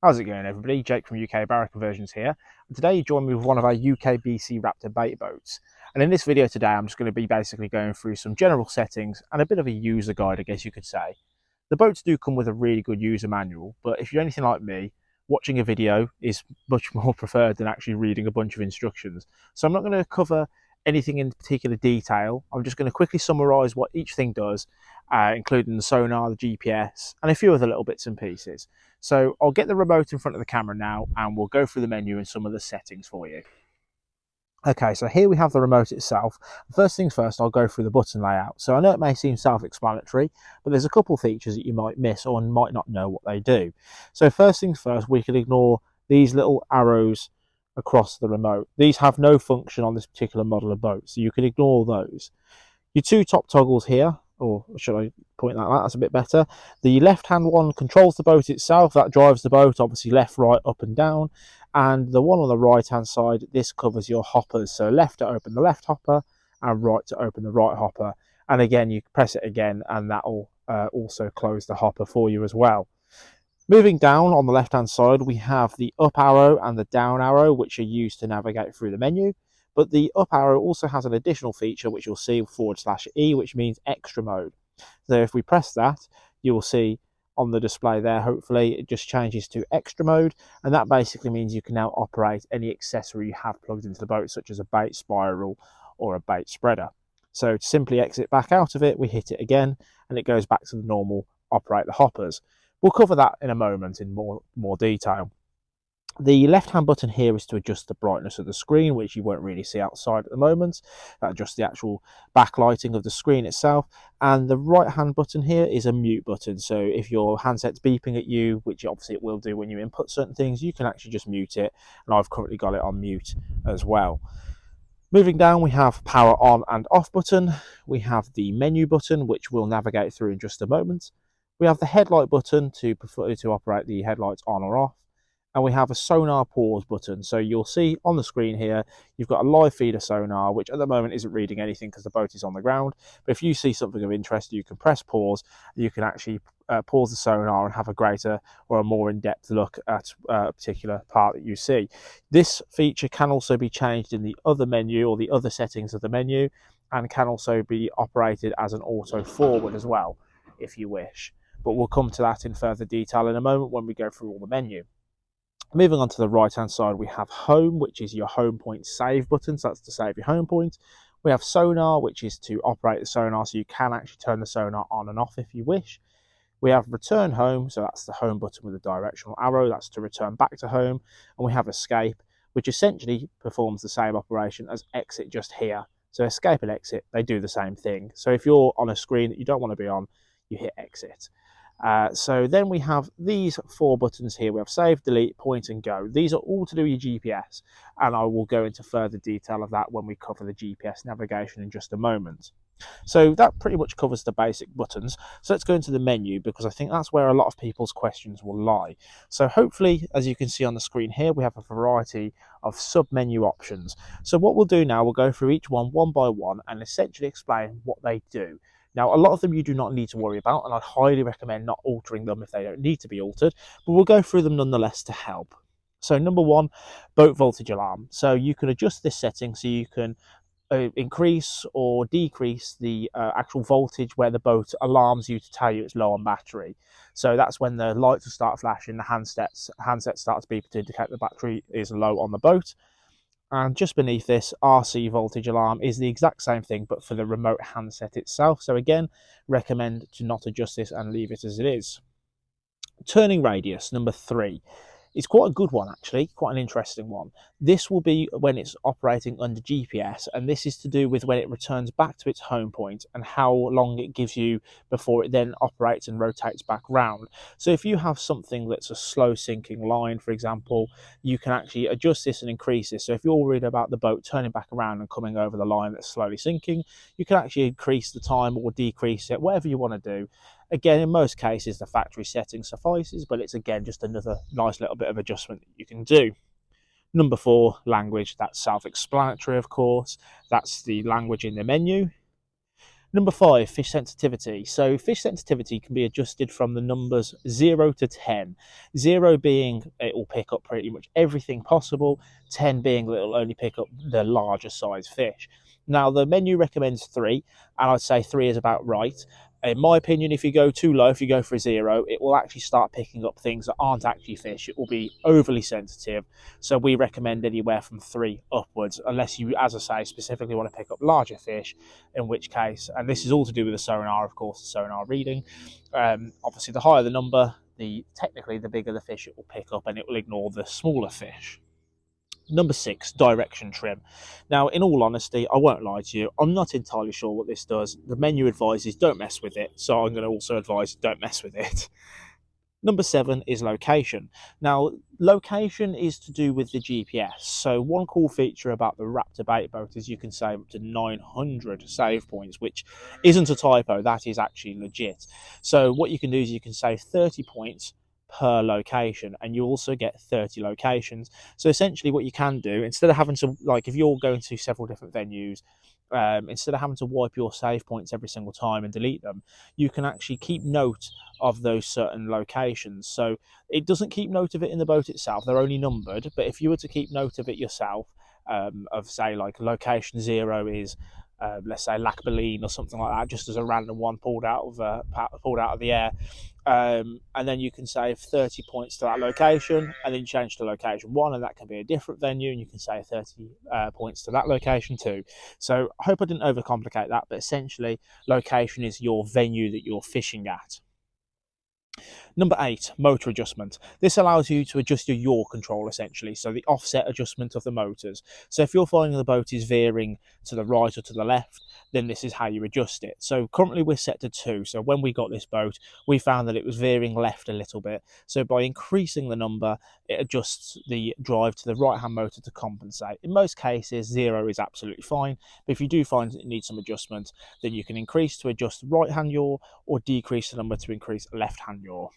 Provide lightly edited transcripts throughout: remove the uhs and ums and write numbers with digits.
How's it going, everybody? Jake from UK Conversions here. And today you join me with one of our UKBC Raptor bait boats. And in this video today, I'm just going to be basically going through some general settings and a bit of a user guide, I guess you could say. The boats do come with a really good user manual, but if you're anything like me, watching a video is much more preferred than actually reading a bunch of instructions. So I'm not going to cover anything in particular detail. I'm just going to quickly summarize what each thing does, including the sonar, the GPS, and a few other little bits and pieces. So I'll get the remote in front of the camera now and we'll go through the menu and some of the settings for you. Okay, so here we have the remote itself. First things first, I'll go through the button layout. So I know it may seem self-explanatory, but there's a couple features that you might miss or might not know what they do. So first things first, we can ignore these little arrows across the remote. These have no function on this particular model of boat, so you can ignore those. Your two top toggles here, or should I point that out? That's a bit better. The left-hand one controls the boat itself. That drives the boat, obviously left, right, up and down. And the one on the right-hand side, this covers your hoppers. So left to open the left hopper and right to open the right hopper. And again, you press it again and that'll also close the hopper for you as well. Moving down on the left-hand side, we have the up arrow and the down arrow, which are used to navigate through the menu. But the up arrow also has an additional feature, which you'll see /E, which means extra mode. So if we press that, you will see on the display there, hopefully, it just changes to extra mode. And that basically means you can now operate any accessory you have plugged into the boat, such as a bait spiral or a bait spreader. So to simply exit back out of it, we hit it again, and it goes back to the normal operate the hoppers. We'll cover that in a moment in more detail. The left-hand button here is to adjust the brightness of the screen, which you won't really see outside at the moment. That adjusts the actual backlighting of the screen itself. And the right-hand button here is a mute button. So if your handset's beeping at you, which obviously it will do when you input certain things, you can actually just mute it. And I've currently got it on mute as well. Moving down, we have power on and off button. We have the menu button, which we'll navigate through in just a moment. We have the headlight button to operate the headlights on or off. And we have a sonar pause button. So you'll see on the screen here, you've got a live feeder sonar, which at the moment isn't reading anything because the boat is on the ground. But if you see something of interest, you can press pause. You can actually pause the sonar and have a greater or a more in-depth look at a particular part that you see. This feature can also be changed in the other menu or the other settings of the menu, and can also be operated as an auto forward as well, if you wish. But we'll come to that in further detail in a moment when we go through all the menu. Moving on to the right hand side, we have home, which is your home point save button. So that's to save your home point. We have sonar, which is to operate the sonar, so you can actually turn the sonar on and off if you wish. We have return home, so that's the home button with a directional arrow. That's to return back to home. And we have escape, which essentially performs the same operation as exit just here. So escape and exit, they do the same thing. So if you're on a screen that you don't want to be on, you hit exit. So then we have these four buttons here. We have save, delete, point and go. These are all to do with your GPS, and I will go into further detail of that when we cover the GPS navigation in just a moment. So that pretty much covers the basic buttons. So let's go into the menu, because I think that's where a lot of people's questions will lie. So hopefully, as you can see on the screen here, we have a variety of sub-menu options. So what we'll do now, we'll go through each one by one and essentially explain what they do. Now, a lot of them you do not need to worry about, and I'd highly recommend not altering them if they don't need to be altered, but we'll go through them nonetheless to help. So number one, boat voltage alarm. So you can adjust this setting so you can increase or decrease the actual voltage where the boat alarms you to tell you it's low on battery. So that's when the lights will start flashing, the handset starts beeping to indicate the battery is low on the boat. And just beneath this, RC voltage alarm is the exact same thing, but for the remote handset itself. So again, recommend to not adjust this and leave it as it is. Turning radius, number 3. It's quite a good one, actually, quite an interesting one. This will be when it's operating under GPS, and this is to do with when it returns back to its home point and how long it gives you before it then operates and rotates back round. So if you have something that's a slow sinking line, for example, you can actually adjust this and increase this. So if you're worried about the boat turning back around and coming over the line that's slowly sinking, you can actually increase the time or decrease it, whatever you want to do. Again, in most cases, the factory setting suffices, but it's again just another nice little bit of adjustment that you can do. Number 4, language. That's self-explanatory, of course. That's the language in the menu. Number 5, fish sensitivity. So fish sensitivity can be adjusted from the numbers 0 to 10. 0 being it will pick up pretty much everything possible, 10 being that it will only pick up the larger size fish. Now the menu recommends 3, and I'd say 3 is about right. In my opinion, if you go too low, if you go for a 0, it will actually start picking up things that aren't actually fish. It will be overly sensitive. So we recommend anywhere from 3 upwards, unless you, as I say, specifically want to pick up larger fish, in which case, and this is all to do with the sonar, of course, the sonar reading. Obviously, the higher the number, technically the bigger the fish it will pick up, and it will ignore the smaller fish. Number 6, direction trim. Now, in all honesty, I won't lie to you, I'm not entirely sure what this does. The menu advises don't mess with it, so I'm going to also advise don't mess with it. Number 7 is location. Now, location is to do with the GPS. So one cool feature about the Raptor bait boat is you can save up to 900 save points, which isn't a typo, that is actually legit. So what you can do is you can save 30 points per location, and you also get 30 locations. So essentially what you can do, instead of having to, like if you're going to several different venues, instead of having to wipe your save points every single time and delete them, you can actually keep note of those certain locations. So it doesn't keep note of it in the boat itself, they're only numbered, but if you were to keep note of it yourself, of say like location 0 is let's say Lac Baleine or something like that, just as a random one pulled out of the air, and then you can save 30 points to that location, and then change to location 1, and that can be a different venue, and you can save 30 points to that location too. So I hope I didn't overcomplicate that, but essentially location is your venue that you're fishing at. Number 8, motor adjustment. This allows you to adjust your yaw control essentially, so the offset adjustment of the motors. So if you're finding the boat is veering to the right or to the left, then this is how you adjust it. So currently we're set to 2, so when we got this boat, we found that it was veering left a little bit. So by increasing the number, it adjusts the drive to the right-hand motor to compensate. In most cases, 0 is absolutely fine, but if you do find that it needs some adjustment, then you can increase to adjust right-hand yaw, or decrease the number to increase left-hand yaw.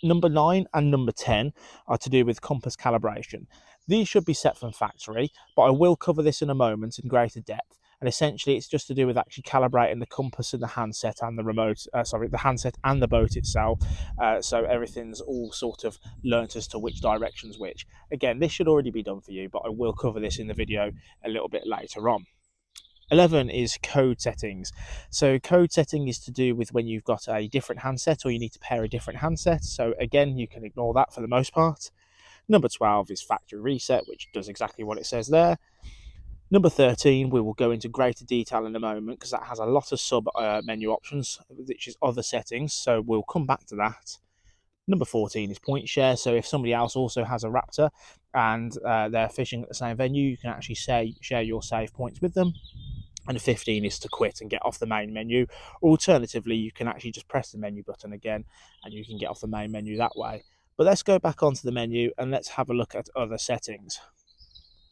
Number 9 and number 10 are to do with compass calibration. These should be set from factory, but I will cover this in a moment in greater depth. And essentially, it's just to do with actually calibrating the compass and the handset and the remote, the handset and the boat itself. So everything's all sort of learnt as to which direction's which. Again, this should already be done for you, but I will cover this in the video a little bit later on. 11 is code settings. So code setting is to do with when you've got a different handset or you need to pair a different handset. So again, you can ignore that for the most part. Number 12 is factory reset, which does exactly what it says there. Number 13, we will go into greater detail in a moment because that has a lot of sub menu options, which is other settings. So we'll come back to that. Number 14 is point share. So if somebody else also has a Raptor and they're fishing at the same venue, you can actually share your save points with them. And 15 is to quit and get off the main menu. Or alternatively, you can actually just press the menu button again and you can get off the main menu that way. But let's go back onto the menu and let's have a look at other settings.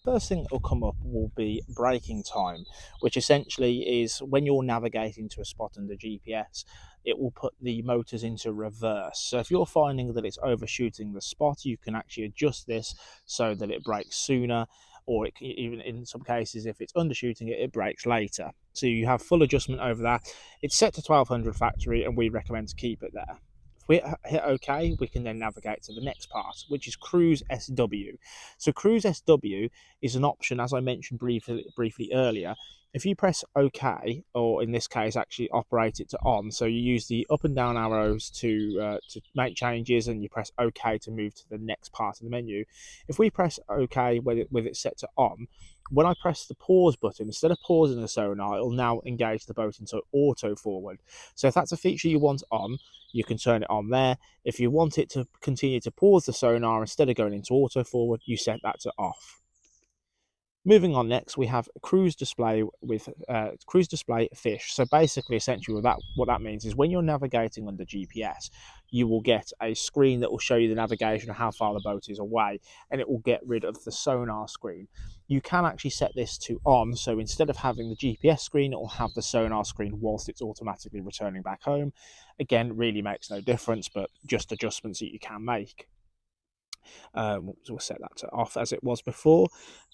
First thing that will come up will be braking time, which essentially is when you're navigating to a spot under GPS, it will put the motors into reverse. So if you're finding that it's overshooting the spot, you can actually adjust this so that it brakes sooner, or even in some cases, if it's undershooting it, it brakes later. So you have full adjustment over that. It's set to 1200 factory, and we recommend to keep it there. If we hit OK, we can then navigate to the next part, which is Cruise SW. So Cruise SW is an option, as I mentioned briefly earlier. If you press OK, or in this case actually operate it to on, so you use the up and down arrows to make changes, and you press OK to move to the next part of the menu. If we press OK with it set to on, when I press the pause button, instead of pausing the sonar, it will now engage the boat into auto forward. So if that's a feature you want on, you can turn it on there. If you want it to continue to pause the sonar instead of going into auto forward, you set that to off. Moving on next, we have cruise display with cruise display fish. So basically, essentially, what that means is when you're navigating under GPS, you will get a screen that will show you the navigation of how far the boat is away, and it will get rid of the sonar screen. You can actually set this to on, so instead of having the GPS screen, it will have the sonar screen whilst it's automatically returning back home. Again, really makes no difference, but just adjustments that you can make. We'll set that to off as it was before.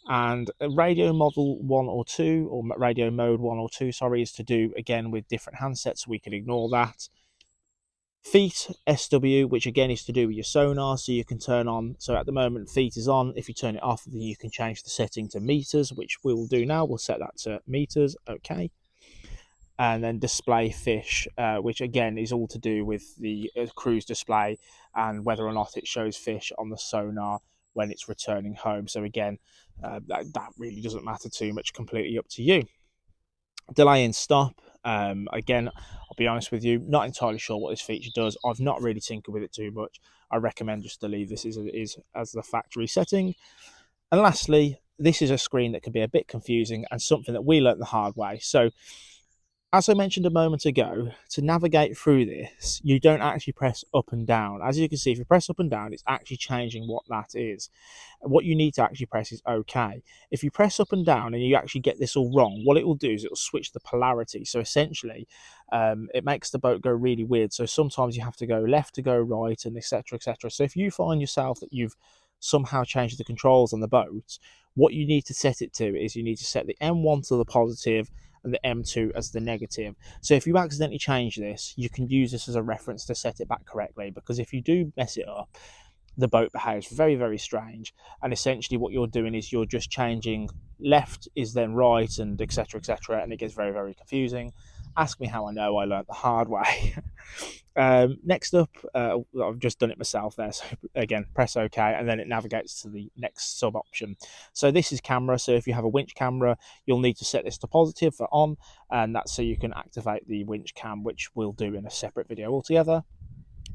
And radio model 1 or 2, or radio mode 1 or 2, sorry, is to do again with different handsets, so we can ignore that. Feet SW, which again is to do with your sonar, so you can turn on. So at the moment feet is on. If you turn it off, then you can change the setting to meters, which we'll do now. We'll set that to meters. Okay. And then display fish, which again is all to do with the cruise display and whether or not it shows fish on the sonar when it's returning home. So again, that really doesn't matter too much, completely up to you. Delay and stop. Again, I'll be honest with you, not entirely sure what this feature does. I've not really tinkered with it too much. I recommend just to leave this as the factory setting. And lastly, this is a screen that can be a bit confusing and something that we learnt the hard way. So as I mentioned a moment ago, to navigate through this, you don't actually press up and down. As you can see, if you press up and down, it's actually changing what that is. What you need to actually press is OK. If you press up and down and you actually get this all wrong, what it will do is it will switch the polarity. So essentially, it makes the boat go really weird. So sometimes you have to go left to go right, and etc, etc. So if you find yourself that you've somehow changed the controls on the boat, what you need to set it to is you need to set the M1 to the positive and the M2 as the negative. So if you accidentally change this, you can use this as a reference to set it back correctly, because if you do mess it up, the boat behaves very, very strange. And essentially what you're doing is you're just changing left is then right, and etc, etc, and it gets very, very confusing. Ask me how I know. I learned the hard way. Next up, I've just done it myself there. So again, press OK, and then it navigates to the next sub option. So this is camera. So if you have a winch camera, you'll need to set this to positive for on, and that's so you can activate the winch cam, which we'll do in a separate video altogether.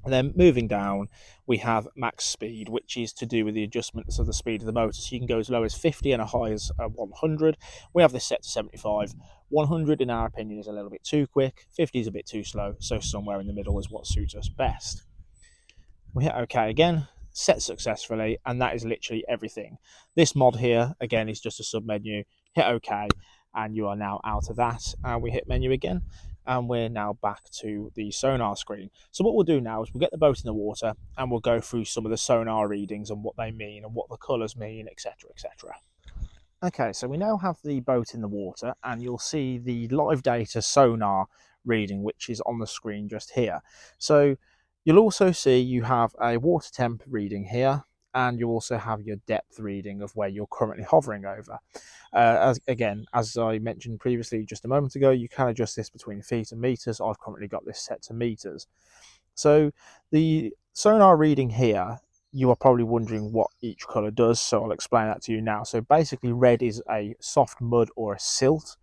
And then moving down, we have max speed, which is to do with the adjustments of the speed of the motor. So you can go as low as 50 and as high as 100. We have this set to 75. 100, in our opinion, is a little bit too quick. 50 is a bit too slow. So somewhere in the middle is what suits us best. We hit OK again, set successfully, and that is literally everything. This mod here, again, is just a sub menu. Hit OK, and you are now out of that. And we hit menu again, and we're now back to the sonar screen. So what we'll do now is we'll get the boat in the water and we'll go through some of the sonar readings and what they mean and what the colours mean, etc, etc. Okay, so we now have the boat in the water, and you'll see the live data sonar reading, which is on the screen just here. So you'll also see you have a water temp reading here, and you also have your depth reading of where you're currently hovering over. As I mentioned previously just a moment ago, you can adjust this between feet and meters. I've currently got this set to meters. So the sonar reading here, you are probably wondering what each colour does, so I'll explain that to you now. So basically red is a soft mud or a silt.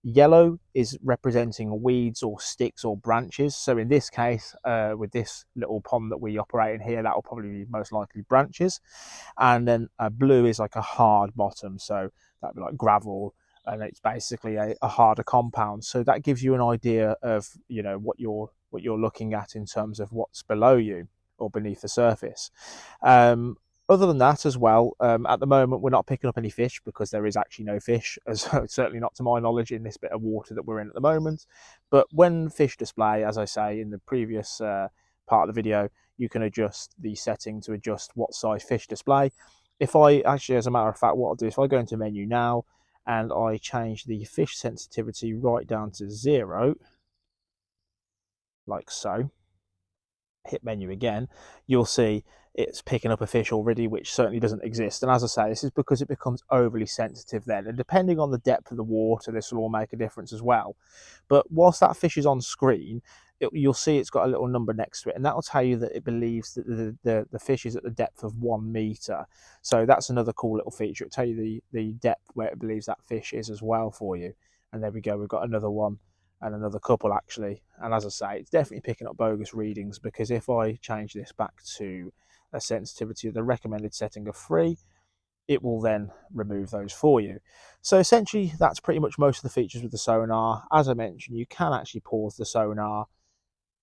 Yellow is representing weeds or sticks or branches. So in this case, with this little pond that we operate in here, that will probably be most likely branches. And then blue is like a hard bottom, so that'd be like gravel, and it's basically a harder compound. So that gives you an idea of, you know, what you're looking at in terms of what's below you or beneath the surface. Other than that as well, at the moment we're not picking up any fish because there is actually no fish, certainly not to my knowledge in this bit of water that we're in at the moment. But when fish display, as I say in the previous part of the video, you can adjust the setting to adjust what size fish display. If I actually, as a matter of fact, what I'll do, if I go into menu now and I change the fish sensitivity right down to 0, like so, hit menu again, you'll see it's picking up a fish already, which certainly doesn't exist. And as I say, this is because it becomes overly sensitive then, and depending on the depth of the water, this will all make a difference as well. But whilst that fish is on screen, you'll see it's got a little number next to it, and that will tell you that it believes that the fish is at the depth of 1 meter. So that's another cool little feature. It'll tell you the depth where it believes that fish is as well for you. And there we go, we've got another one and another couple actually. And as I say, it's definitely picking up bogus readings, because if I change this back to a sensitivity of the recommended setting of 3, it will then remove those for you. So essentially that's pretty much most of the features with the sonar. As I mentioned, you can actually pause the sonar,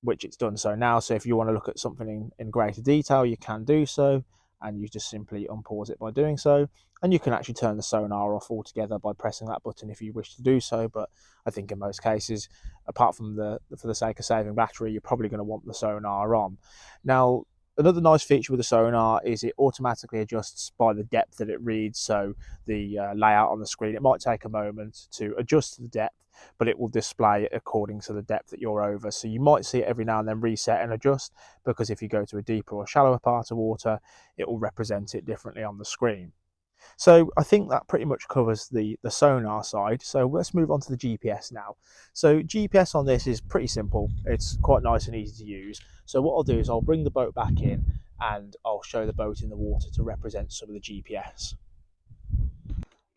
which it's done so now. So if you want to look at something in greater detail, you can do so, and you just simply unpause it by doing so. And you can actually turn the sonar off altogether by pressing that button if you wish to do so. But I think in most cases, apart from for the sake of saving battery, you're probably going to want the sonar on. Now, Another nice feature with the sonar is it automatically adjusts by the depth that it reads. So the layout on the screen, it might take a moment to adjust to the depth, but it will display it according to the depth that you're over. So you might see it every now and then reset and adjust, because if you go to a deeper or shallower part of water, it will represent it differently on the screen. So I think that pretty much covers the sonar side. So let's move on to the GPS now. So GPS on this is pretty simple. It's quite nice and easy to use. So what I'll do is I'll bring the boat back in and I'll show the boat in the water to represent some of the GPS.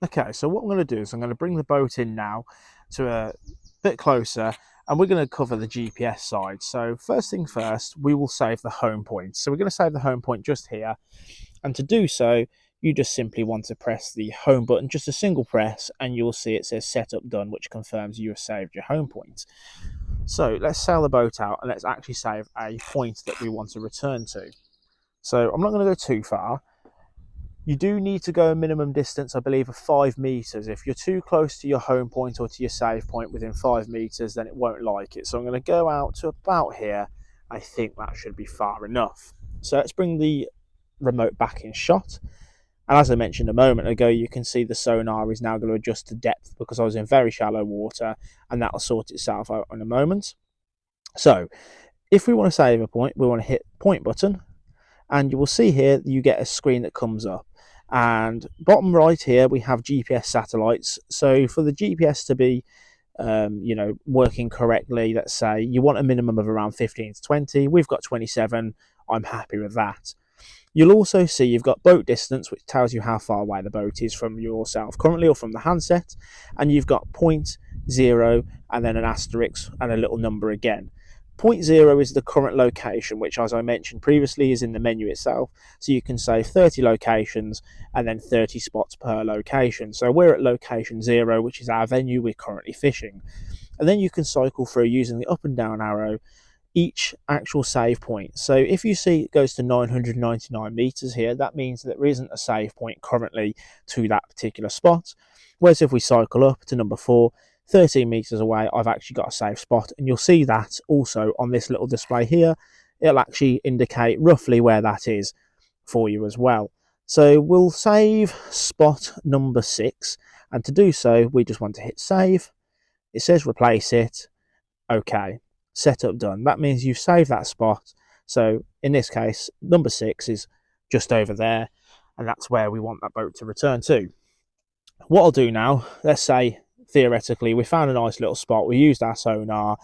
Okay, so what I'm going to do is I'm going to bring the boat in now to a bit closer, and we're going to cover the GPS side. So first thing first, we will save the home point. So we're going to save the home point just here. And to do so, you just simply want to press the home button, just a single press, and you'll see it says setup done, which confirms you have saved your home point. So let's sail the boat out and let's actually save a point that we want to return to. So I'm not going to go too far. You do need to go a minimum distance, I believe, of 5 meters. If you're too close to your home point or to your save point within 5 meters, then it won't like it. So I'm going to go out to about here. I think that should be far enough. So let's bring the remote back in shot. And as I mentioned a moment ago, you can see the sonar is now going to adjust to depth because I was in very shallow water, and that'll sort itself out in a moment. So if we want to save a point, we want to hit point button, and you will see here you get a screen that comes up. And bottom right here we have GPS satellites. So for the GPS to be working correctly, let's say you want a minimum of around 15 to 20. We've got 27. I'm happy with that. You'll also see you've got boat distance, which tells you how far away the boat is from yourself currently or from the handset. And you've got 0.0 and then an asterisk and a little number again. 0.0 is the current location, which, as I mentioned previously, is in the menu itself. So you can save 30 locations and then 30 spots per location. So we're at location 0, which is our venue we're currently fishing. And then you can cycle through using the up and down arrow each actual save point. So if you see it goes to 999 meters here, that means that there isn't a save point currently to that particular spot. Whereas if we cycle up to number 4, 13 meters away, I've actually got a save spot, and you'll see that also on this little display here. It'll actually indicate roughly where that is for you as well. So we'll save spot number 6, and to do so we just want to hit save. It says replace it. Okay, setup done. That means you've saved that spot. So in this case, number 6 is just over there, and that's where we want that boat to return to. What I'll do now, let's say theoretically we found a nice little spot, we used our sonar,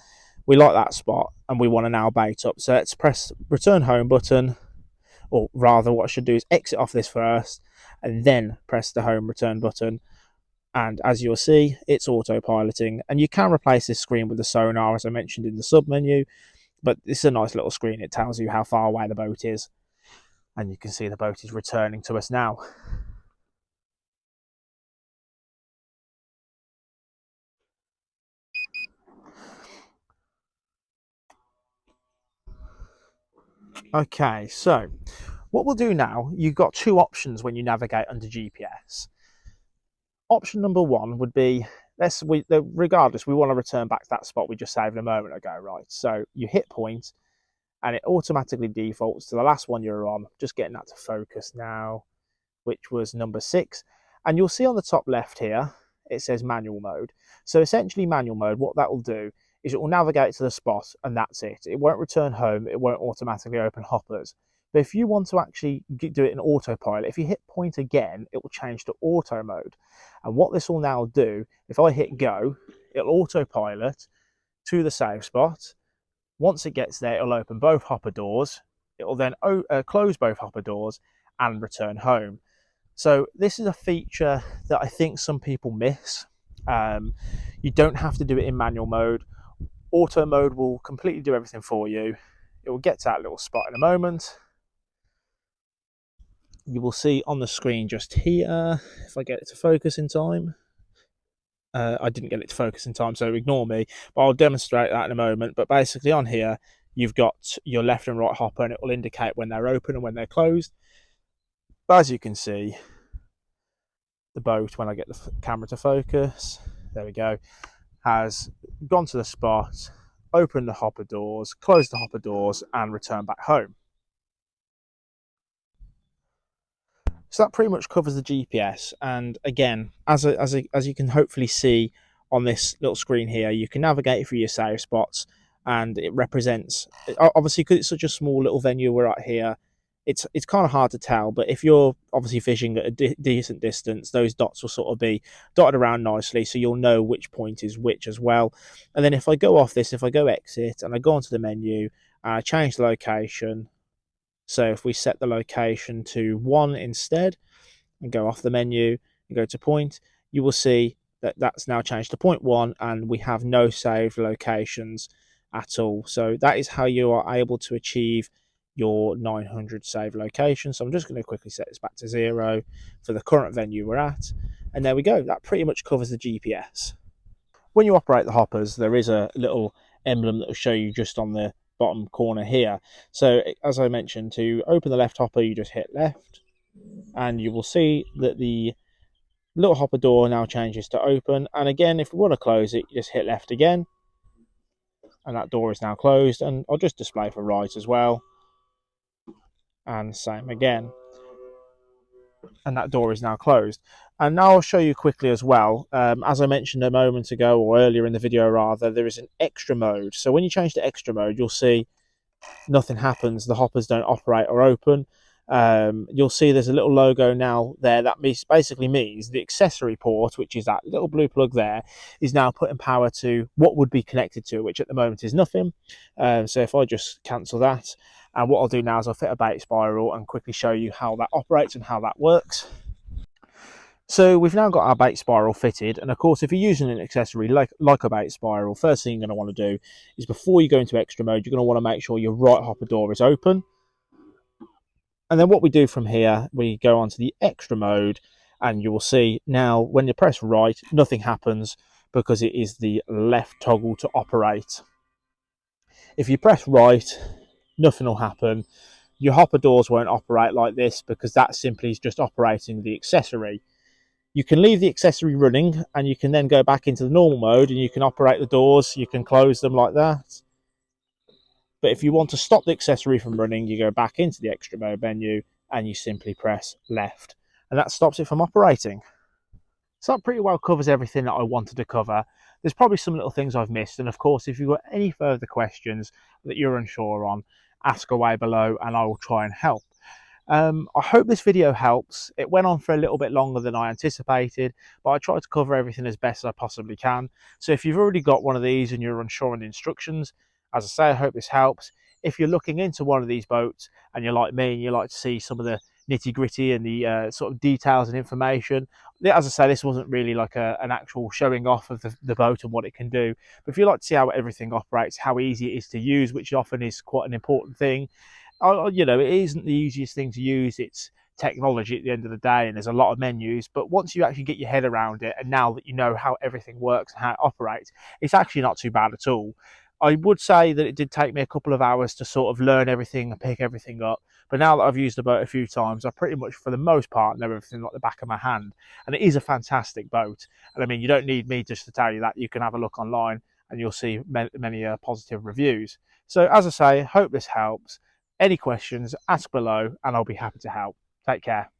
we like that spot, and we want to now bait up. So let's press return home button, or rather what I should do is exit off this first and then press the home return button. And as you'll see, it's autopiloting, and you can replace this screen with the sonar, as I mentioned in the sub menu, but it's a nice little screen. It tells you how far away the boat is, and you can see the boat is returning to us now. Okay, so what we'll do now, you've got two options when you navigate under GPS. Option number 1 would be, regardless, we want to return back to that spot we just saved a moment ago, right? So you hit point, and it automatically defaults to the last one you're on. Just getting that to focus now, which was number 6. And you'll see on the top left here, it says manual mode. So essentially manual mode, what that will do is it will navigate to the spot, and that's it. It won't return home. It won't automatically open hoppers. But if you want to actually do it in autopilot, if you hit point again, it will change to auto mode. And what this will now do, if I hit go, it'll autopilot to the save spot. Once it gets there, it'll open both hopper doors. It will then close both hopper doors and return home. So this is a feature that I think some people miss. You don't have to do it in manual mode. Auto mode will completely do everything for you. It will get to that little spot in a moment. You will see on the screen just here, if I get it to focus in time. I didn't get it to focus in time, so ignore me, but I'll demonstrate that in a moment. But basically on here, you've got your left and right hopper, and it will indicate when they're open and when they're closed. But as you can see, the boat, when I get the camera to focus, there we go, has gone to the spot, opened the hopper doors, closed the hopper doors, and returned back home. So that pretty much covers the GPS. And again, as you can hopefully see on this little screen here, you can navigate through your save spots, and it represents, obviously because it's such a small little venue we're at here, it's kind of hard to tell. But if you're obviously fishing at a decent distance, those dots will sort of be dotted around nicely, so you'll know which point is which as well. And then if I go off this, if I go exit and I go onto the menu, change the location. So if we set the location to 1 instead and go off the menu and go to point, you will see that that's now changed to 0.1 and we have no saved locations at all. So that is how you are able to achieve your 900 save location. So I'm just going to quickly set this back to 0 for the current venue we're at. And there we go. That pretty much covers the GPS. When you operate the hoppers, there is a little emblem that will show you just on the bottom corner here. So as I mentioned, to open the left hopper, you just hit left, and you will see that the little hopper door now changes to open. And again, if we want to close it, you just hit left again, and that door is now closed. And I'll just display for right as well, and same again, and that door is now closed. And now I'll show you quickly as well, as I mentioned a moment ago, or earlier in the video rather, there is an extra mode. So when you change to extra mode, you'll see nothing happens, the hoppers don't operate or open. You'll see there's a little logo now there. That basically means the accessory port, which is that little blue plug there, is now putting power to what would be connected to it, which at the moment is nothing. So if I just cancel that, and what I'll do now is I'll fit a bait spiral and quickly show you how that operates and how that works. So we've now got our bait spiral fitted, and of course if you're using an accessory like a bait spiral, first thing you're going to want to do is, before you go into extra mode, you're going to want to make sure your right hopper door is open. And then what we do from here, we go on to the extra mode, and you will see now when you press right, nothing happens because it is the left toggle to operate. If you press right, nothing will happen. Your hopper doors won't operate like this because that simply is just operating the accessory. You can leave the accessory running and you can then go back into the normal mode and you can operate the doors, you can close them like that. But if you want to stop the accessory from running, you go back into the extra mode menu and you simply press left, and that stops it from operating. So that pretty well covers everything that I wanted to cover. There's probably some little things I've missed, and of course if you've got any further questions that you're unsure on, ask away below and I will try and help. I hope this video helps. It went on for a little bit longer than I anticipated, but I tried to cover everything as best as I possibly can. So if you've already got one of these and you're unsure on the instructions, as I say, I hope this helps. If you're looking into one of these boats and you're like me and you like to see some of the nitty gritty and the sort of details and information, as I say, this wasn't really like an actual showing off of the boat and what it can do. But if you like to see how everything operates, how easy it is to use, which often is quite an important thing, you know, it isn't the easiest thing to use. It's technology at the end of the day, and there's a lot of menus. But once you actually get your head around it, and now that you know how everything works and how it operates, it's actually not too bad at all. I would say that it did take me a couple of hours to sort of learn everything and pick everything up. But now that I've used the boat a few times, I pretty much, for the most part, know everything like the back of my hand. And it is a fantastic boat. And I mean, you don't need me just to tell you that. You can have a look online and you'll see many positive reviews. So as I say, hope this helps. Any questions, ask below and I'll be happy to help. Take care.